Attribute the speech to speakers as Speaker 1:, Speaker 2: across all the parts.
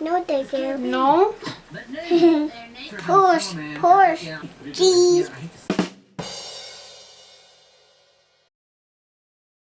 Speaker 1: No, thank you.
Speaker 2: No?
Speaker 1: Porsche. Cheese.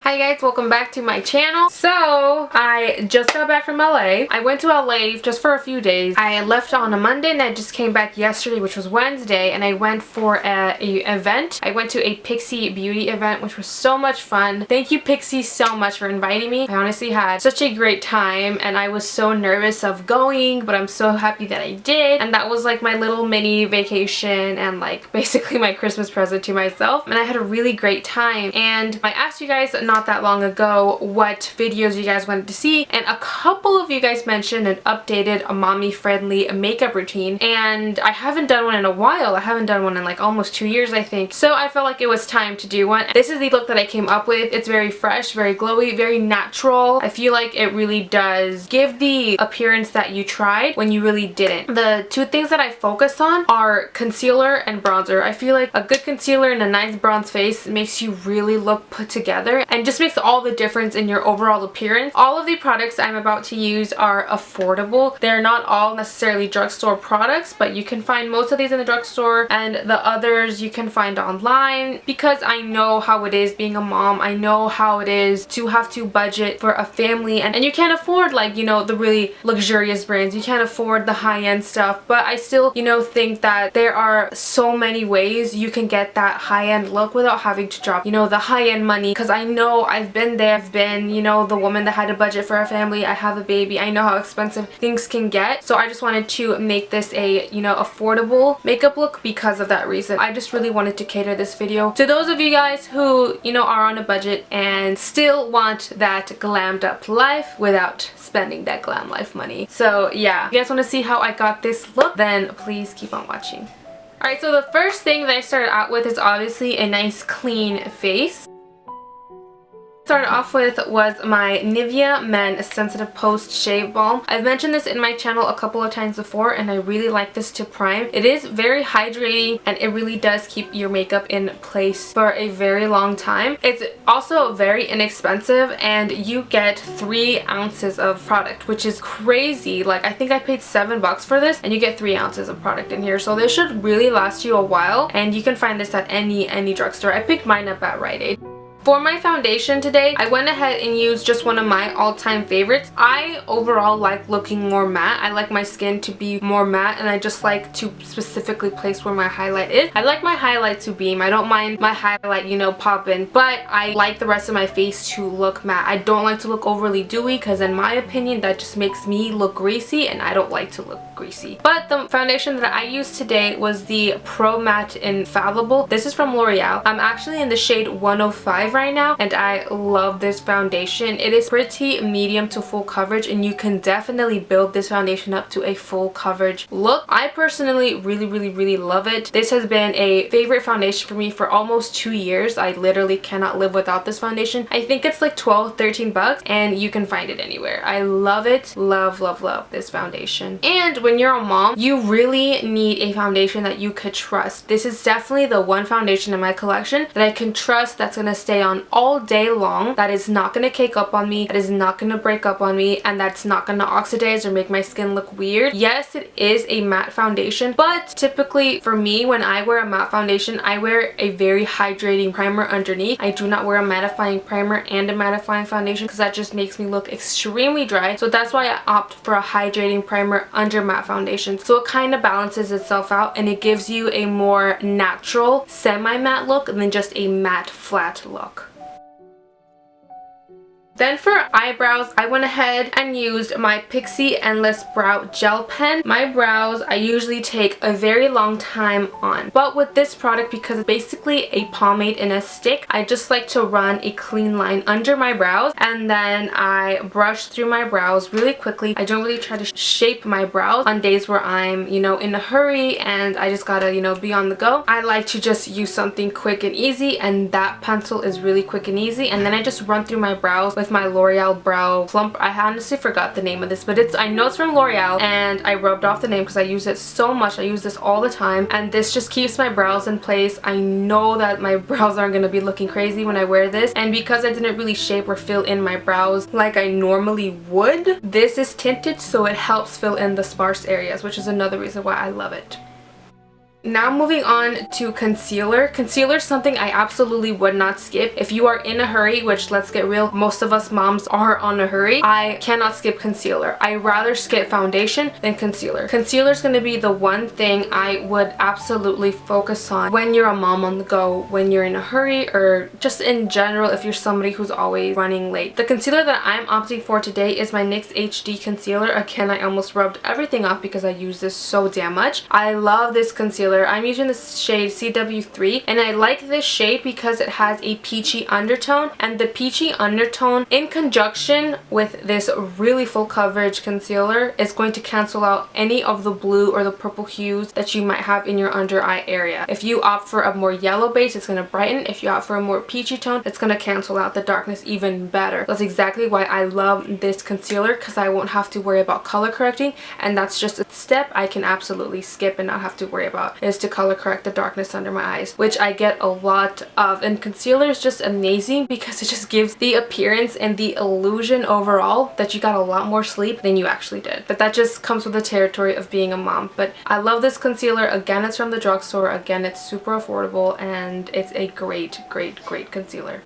Speaker 2: Hi guys, welcome back to my channel. So I just got back from LA. I went to LA just for a few days. I left on a Monday and I just came back yesterday, which was Wednesday, and I went for a event. I went to a Pixi beauty event, which was so much fun. Thank you Pixi so much for inviting me. I honestly had such a great time and I was so nervous of going, but I'm so happy that I did. And that was like my little mini vacation and like basically my Christmas present to myself. And I had a really great time. And I asked you guys not that long ago what videos you guys wanted to see, and a couple of you guys mentioned an updated mommy friendly makeup routine, and I haven't done one in a while. I haven't done one in like almost 2 years, I think, so I felt like it was time to do one. This is the look that I came up with. It's very fresh, very glowy, very natural. I feel like it really does give the appearance that you tried when you really didn't. The two things that I focus on are concealer and bronzer. I feel like a good concealer and a nice bronze face makes you really look put together and just makes all the difference in your overall appearance. All of the products I'm about to use are affordable. They're not all necessarily drugstore products, but you can find most of these in the drugstore and the others you can find online, because I know how it is being a mom. I know how it is to have to budget for a family, and you can't afford, like, you know, the really luxurious brands. You can't afford the high-end stuff, but I still, you know, think that there are so many ways you can get that high-end look without having to drop, you know, the high-end money, because I know I've been there. I've been, you know, the woman that had a budget for a family. I have a baby. I know how expensive things can get. So I just wanted to make this a, you know, affordable makeup look because of that reason. I just really wanted to cater this video to those of you guys who, you know, are on a budget and still want that glammed up life without spending that glam life money. So yeah, if you guys want to see how I got this look, then please keep on watching. Alright, so the first thing that I started out with is obviously a nice clean face. Started off with was my Nivea Men Sensitive Post Shave Balm. I've mentioned this in my channel a couple of times before, and I really like this to prime. It is very hydrating and it really does keep your makeup in place for a very long time. It's also very inexpensive and you get 3 ounces of product, which is crazy. Like, I think I paid $7 for this and you get 3 ounces of product in here, so this should really last you a while, and you can find this at any drugstore. I picked mine up at Rite Aid. For my foundation today, I went ahead and used just one of my all-time favorites. I overall like looking more matte. I like my skin to be more matte, and I just like to specifically place where my highlight is. I like my highlight to beam. I don't mind my highlight, you know, popping, but I like the rest of my face to look matte. I don't like to look overly dewy, because in my opinion, that just makes me look greasy, and I don't like to look greasy. But the foundation that I used today was the Pro Matte Infallible. This is from L'Oreal. I'm actually in the shade 105 right now, and I love this foundation. It is pretty medium to full coverage, and you can definitely build this foundation up to a full coverage look. I personally really love it. This has been a favorite foundation for me for almost 2 years. I literally cannot live without this foundation. I think it's like $12-13 and you can find it anywhere. I love it. Love this foundation. And when you're a mom, you really need a foundation that you could trust. This is definitely the one foundation in my collection that I can trust, that's gonna stay on all day long, that is not gonna cake up on me, that is not gonna break up on me, and that's not gonna oxidize or make my skin look weird. Yes, it is a matte foundation, but typically for me, when I wear a matte foundation, I wear a very hydrating primer underneath. I do not wear a mattifying primer and a mattifying foundation, because that just makes me look extremely dry. So that's why I opt for a hydrating primer under matte foundation. So it kind of balances itself out, and it gives you a more natural semi-matte look than just a matte flat look. Then for eyebrows, I went ahead and used my Pixi Endless Brow Gel Pen. My brows, I usually take a very long time on, but with this product, because it's basically a pomade in a stick, I just like to run a clean line under my brows, and then I brush through my brows really quickly. I don't really try to shape my brows on days where I'm, you know, in a hurry and I just gotta, you know, be on the go. I like to just use something quick and easy, and that pencil is really quick and easy, and then I just run through my brows with with my L'Oreal Brow Plump. I honestly forgot the name of this, but I know it's from L'Oreal, and I rubbed off the name because I use it so much. I use this all the time, and this just keeps my brows in place. I know that my brows aren't going to be looking crazy when I wear this, and because I didn't really shape or fill in my brows like I normally would, this is tinted, so it helps fill in the sparse areas, which is another reason why I love it. Now moving on to concealer. Concealer is something I absolutely would not skip. If you are in a hurry, which let's get real, most of us moms are on a hurry, I cannot skip concealer. I rather skip foundation than concealer. Concealer is going to be the one thing I would absolutely focus on when you're a mom on the go, when you're in a hurry, or just in general if you're somebody who's always running late. The concealer that I'm opting for today is my NYX HD Concealer. Again, I almost rubbed everything off because I use this so damn much. I love this concealer. I'm using the shade CW03, and I like this shade because it has a peachy undertone, and the peachy undertone in conjunction with this really full coverage concealer is going to cancel out any of the blue or the purple hues that you might have in your under eye area. If you opt for a more yellow base, it's going to brighten. If you opt for a more peachy tone, it's going to cancel out the darkness even better. That's exactly why I love this concealer, because I won't have to worry about color correcting, and that's just a step I can absolutely skip and not have to worry about, is to color correct the darkness under my eyes, which I get a lot of. And concealer is just amazing because it just gives the appearance and the illusion overall that you got a lot more sleep than you actually did. But that just comes with the territory of being a mom. But I love this concealer. Again, it's from the drugstore. Again, it's super affordable, and it's a great concealer.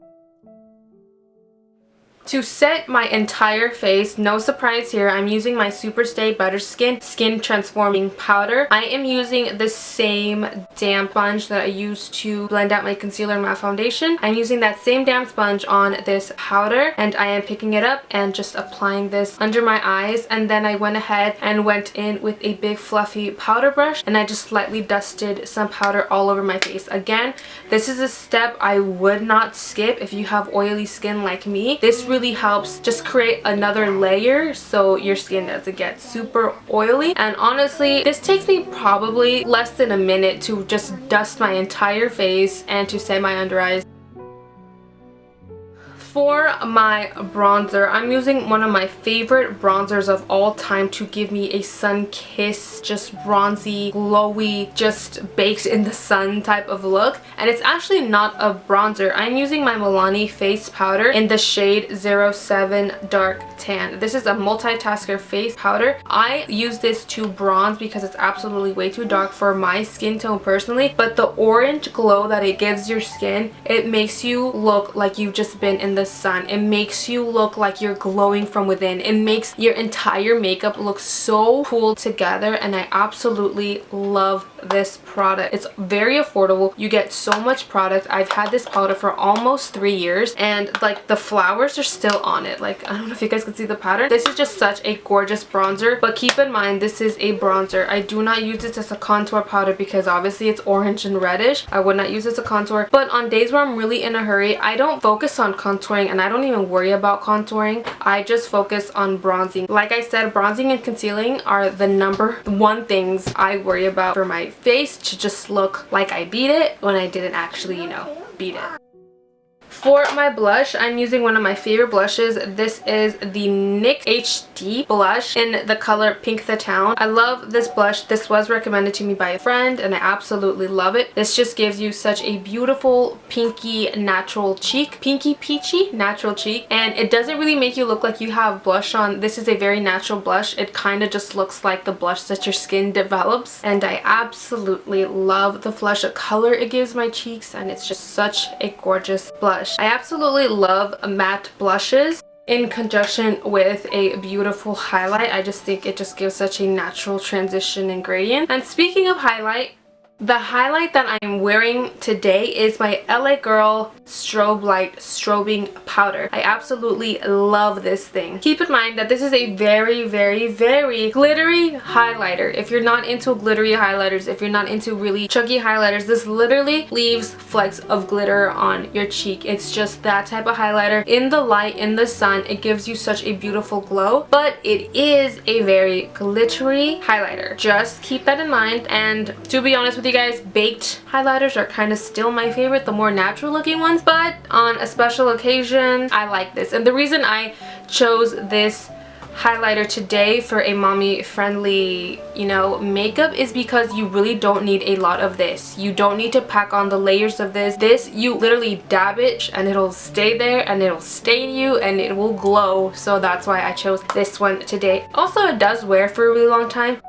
Speaker 2: To set my entire face, no surprise here, I'm using my Superstay Butter Skin Transforming Powder. I am using the same damp sponge that I used to blend out my concealer and my foundation. I'm using that same damp sponge on this powder, and I am picking it up and just applying this under my eyes. And then I went ahead and went in with a big fluffy powder brush, and I just lightly dusted some powder all over my face. Again, this is a step I would not skip if you have oily skin like me. This really helps just create another layer so your skin doesn't get super oily. And honestly, this takes me probably less than a minute to just dust my entire face and to set my under eyes. For my bronzer, I'm using one of my favorite bronzers of all time to give me a sun-kissed, just bronzy, glowy, just baked in the sun type of look. And it's actually not a bronzer. I'm using my Milani face powder in the shade 07 Dark Tan. This is a multitasker face powder. I use this to bronze because it's absolutely way too dark for my skin tone personally, but the orange glow that it gives your skin, it makes you look like you've just been in the sun. It makes you look like you're glowing from within. It makes your entire makeup look so cool together, and I absolutely love this product. It's very affordable. You get so much product. I've had this powder for almost 3 years, and like the flowers are still on it. Like, I don't know if you guys can see the pattern. This is just such a gorgeous bronzer, but keep in mind this is a bronzer. I do not use this as a contour powder because obviously it's orange and reddish. I would not use this as a contour, but on days where I'm really in a hurry, I don't focus on contouring, and I don't even worry about contouring. I just focus on bronzing. Like I said, bronzing and concealing are the #1 things I worry about for my face to just look like I beat it when I didn't actually, you know, beat it. For my blush, I'm using one of my favorite blushes. This is the NYX HD blush in the color Pink the Town. I love this blush. This was recommended to me by a friend, and I absolutely love it. This just gives you such a beautiful pinky natural cheek. Pinky peachy natural cheek. And it doesn't really make you look like you have blush on. This is a very natural blush. It kind of just looks like the blush that your skin develops. And I absolutely love the flush of color it gives my cheeks, and it's just such a gorgeous blush. I absolutely love matte blushes in conjunction with a beautiful highlight. I just think it just gives such a natural transition and gradient. And speaking of highlight, the highlight that I'm wearing today is my LA Girl Strobe Light Strobing Powder. I absolutely love this thing. Keep in mind that this is a very glittery highlighter. If you're not into glittery highlighters, if you're not into really chunky highlighters, this literally leaves flecks of glitter on your cheek. It's just that type of highlighter. In the light, in the sun, it gives you such a beautiful glow, but it is a very glittery highlighter. Just keep that in mind, and to be honest with with you guys, baked highlighters are kind of still my favorite, the more natural looking ones, but on a special occasion I like this. And the reason I chose this highlighter today for a mommy friendly, you know, makeup is because you really don't need a lot of this. You don't need to pack on the layers of this. This, you literally dab it and it'll stay there and it'll stain you and it will glow. So that's why I chose this one today. Also, it does wear for a really long time.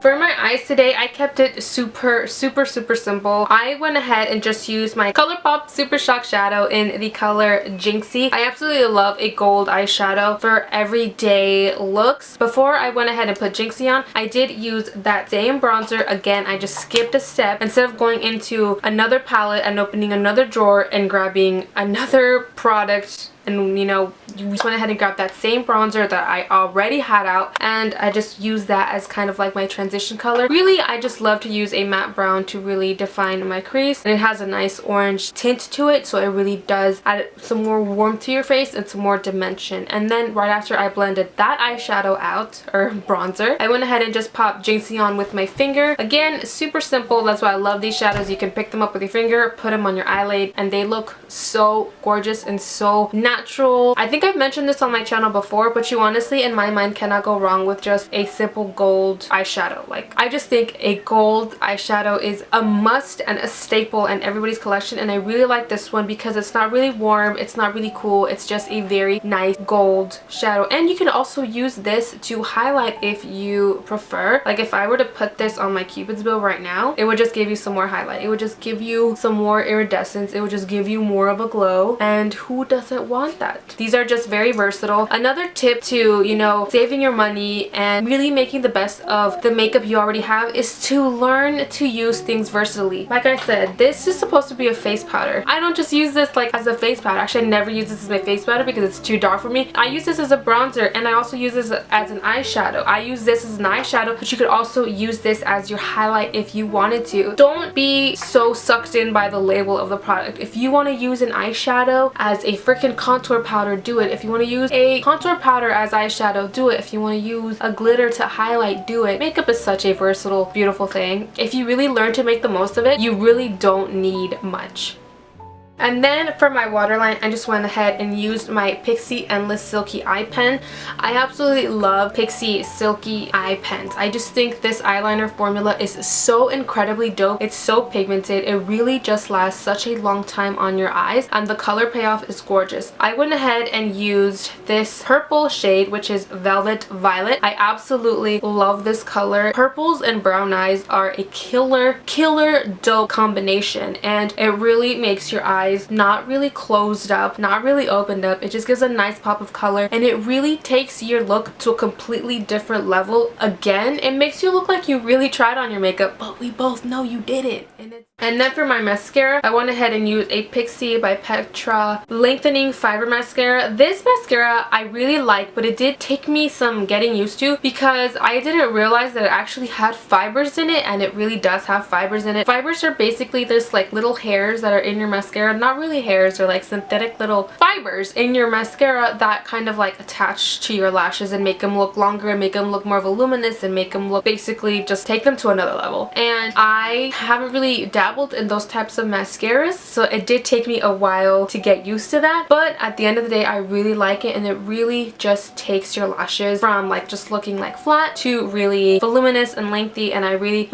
Speaker 2: For my eyes today, I kept it super simple. I went ahead and just used my ColourPop Super Shock Shadow in the color Jinxie. I absolutely love a gold eyeshadow for everyday looks. Before I went ahead and put Jinxie on, I did use that same bronzer. Again, I just skipped a step. Instead of going into another palette and opening another drawer and grabbing another product, and you know, you just went ahead and grabbed that same bronzer that I already had out, and I just used that as kind of like my transition color. Really, I just love to use a matte brown to really define my crease, and it has a nice orange tint to it, so it really does add some more warmth to your face and some more dimension. And then right after I blended that eyeshadow out, or bronzer, I went ahead and just popped Jinxie on with my finger. Again, super simple. That's why I love these shadows. You can pick them up with your finger, put them on your eyelid, and they look so gorgeous and so natural. I think I've mentioned this on my channel before, but you honestly, in my mind, cannot go wrong with just a simple gold eyeshadow. Like, I just think a gold eyeshadow is a must and a staple in everybody's collection, and I really like this one because it's not really warm, it's not really cool, it's just a very nice gold shadow. And you can also use this to highlight if you prefer. Like, if I were to put this on my Cupid's bow right now, it would just give you some more highlight, it would just give you some more iridescence, it would just give you more of a glow, and who doesn't want that? These are just very versatile. Another tip to, you know, saving your money and really making the best of the makeup you already have is to learn to use things versatilely. Like I said, this is supposed to be a face powder. I don't just use this like as a face powder. Actually, I never use this as my face powder because it's too dark for me. I use this as a bronzer, and I also use this as an eyeshadow. I use this as an eyeshadow, but you could also use this as your highlight if you wanted to. Don't be so sucked in by the label of the product. If you want to use an eyeshadow as a freaking contour powder, do it. If you want to use a contour powder as eyeshadow, do it. If you want to use a glitter to highlight, do it. Makeup is such a versatile, beautiful thing. If you really learn to make the most of it, you really don't need much. And then for my waterline, I just went ahead and used my Pixi Endless Silky Eye Pen. I absolutely love Pixi Silky Eye Pens. I just think this eyeliner formula is so incredibly dope. It's so pigmented. It really just lasts such a long time on your eyes, and the color payoff is gorgeous. I went ahead and used this purple shade, which is Velvet Violet. I absolutely love this color. Purples and brown eyes are a killer dope combination, and it really makes your eyes not really closed up, not really opened up. It just gives a nice pop of color, and it really takes your look to a completely different level. Again, it makes you look like you really tried on your makeup, but we both know you didn't. And then for my mascara, I went ahead and used a Pixi by Petra Lengthening Fiber Mascara. This mascara I really like, but it did take me some getting used to because I didn't realize that it actually had fibers in it, and it really does have fibers in it. Fibers are basically this like little hairs that are in your mascara. Not really hairs, or like synthetic little fibers in your mascara that kind of like attach to your lashes and make them look longer and make them look more voluminous and make them look, basically just take them to another level. And I haven't really dabbled in those types of mascaras, so it did take me a while to get used to that, but at the end of the day I really like it, and it really just takes your lashes from like just looking like flat to really voluminous and lengthy, and I really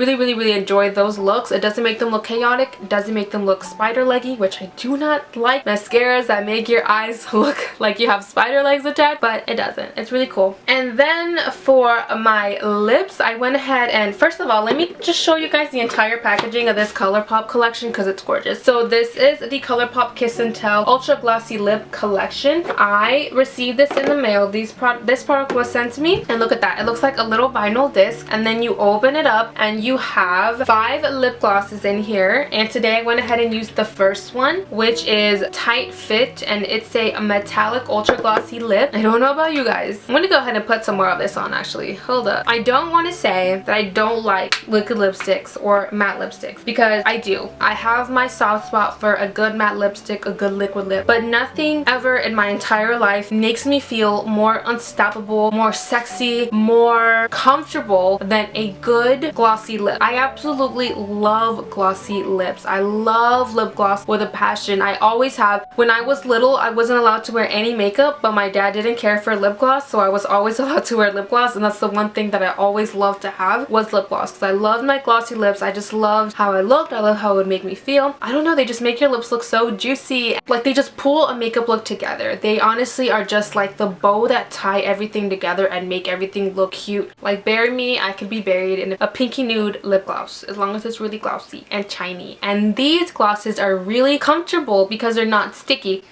Speaker 2: enjoy those looks. It doesn't make them look chaotic, it doesn't make them look spider leggy, which I do not like mascaras that make your eyes look like you have spider legs attached, but it doesn't. It's really cool. And then for my lips, I went ahead and, first of all, let me just show you guys the entire packaging of this ColourPop collection because it's gorgeous. So this is the ColourPop Kiss and Tell Ultra Glossy Lip Collection. I received this in the mail. This product was sent to me, and look at that. It looks like a little vinyl disc, and then you open it up and you have 5 lip glosses in here. And today I went ahead and used the first one, which is Tight Fit, and it's a metallic ultra glossy lip. I don't know about you guys. I'm gonna go ahead and put some more of this on actually. Hold up. I don't want to say that I don't like liquid lipsticks or matte lipsticks, because I I do. I have my soft spot for a good matte lipstick, a good liquid lip, but nothing ever in my entire life makes me feel more unstoppable, more sexy, more comfortable than a good glossy lip. I absolutely love glossy lips. I love lip gloss with a passion. I always have. When I was little, I wasn't allowed to wear any makeup, but my dad didn't care for lip gloss, so I was always allowed to wear lip gloss, and that's the one thing that I always loved to have was lip gloss, because I loved my glossy lips. I just loved how I looked. I love how it would make me feel. I don't know, they just make your lips look so juicy. Like, they just pull a makeup look together. They honestly are just like the bow that tie everything together and make everything look cute. Like, bury me, I could be buried in a pinky nude lip gloss as long as it's really glossy and shiny. And these glosses are really comfortable because they're not sticky.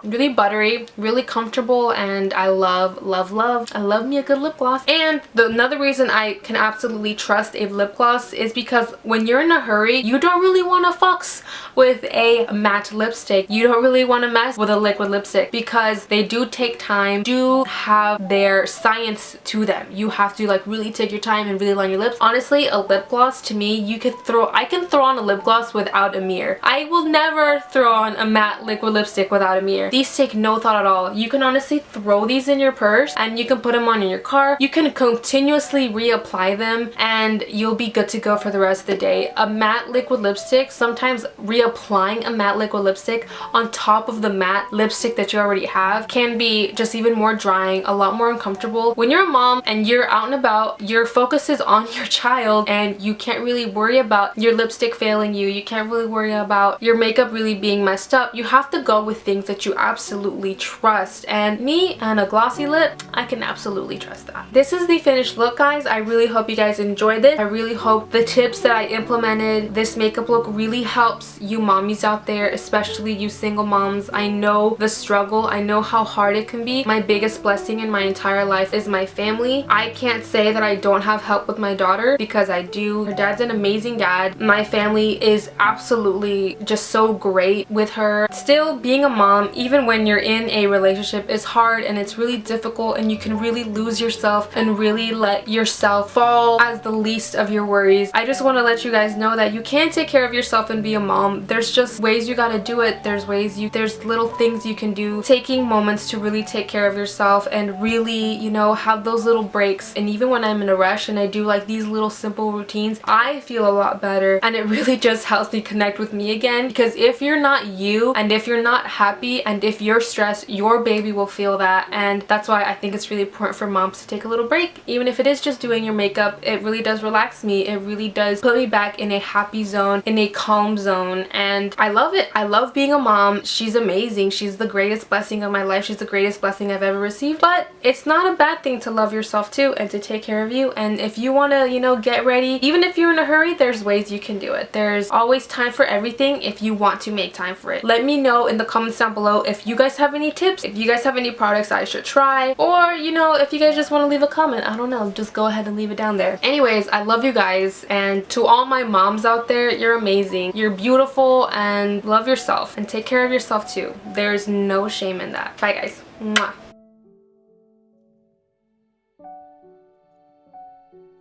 Speaker 2: Really buttery, really comfortable, and I love I love me a good lip gloss. And another reason I can absolutely trust a lip gloss is because when you're in a hurry, you don't really want to fucks with a matte lipstick. You don't really want to mess with a liquid lipstick because they do take time, do have their science to them. You have to like really take your time and really line your lips. Honestly, a lip gloss to me, I can throw on a lip gloss without a mirror. I will never throw on a matte liquid lipstick without a mirror. These take no thought at all. You can honestly throw these in your purse and you can put them on in your car. You can continuously reapply them and you'll be good to go for the rest of the day. A matte liquid lipstick, sometimes reapplying a matte liquid lipstick on top of the matte lipstick that you already have can be just even more drying, a lot more uncomfortable. When you're a mom and you're out and about, your focus is on your child and you can't really worry about your lipstick failing you. You can't really worry about your makeup really being messed up. You have to go with things that you absolutely trust, and me and a glossy lip, I can absolutely trust that. This is the finished look, guys. I really hope you guys enjoyed it. I really hope the tips that I implemented, this makeup look really helps you mommies out there, especially you single moms. I know the struggle. I know how hard it can be. My biggest blessing in my entire life is my family. I can't say that I don't have help with my daughter because I do. Her dad's an amazing dad. My family is absolutely just so great with her. Still, being a mom, even when you're in a relationship, is hard and it's really difficult, and you can really lose yourself and really let yourself fall as the least of your worries. I just want to let you guys know that you can take care of yourself and be a mom. There's just ways you gotta do it. There's little things you can do. Taking moments to really take care of yourself and really, you know, have those little breaks. And even when I'm in a rush and I do like these little simple routines, I feel a lot better, and it really just helps me connect with me again. Because if you're not you, and if you're not happy, and if you're stressed, your baby will feel that. And that's why I think it's really important for moms to take a little break. Even if it is just doing your makeup, it really does relax me. It really does put me back in a happy zone, in a calm zone, and I love it. I love being a mom. She's amazing. She's the greatest blessing of my life. She's the greatest blessing I've ever received. But it's not a bad thing to love yourself too and to take care of you. And if you want to, you know, get ready, even if you're in a hurry, there's ways you can do it. There's always time for everything if you want to make time for it. Let me know in the comments down below if you guys have any tips, if you guys have any products I should try, or, you know, if you guys just want to leave a comment. I don't know, just go ahead and leave it down there. Anyways, I love you guys, and to all my moms out there, you're amazing, you're beautiful, and love yourself and take care of yourself too. There's no shame in that. Bye guys. Mwah.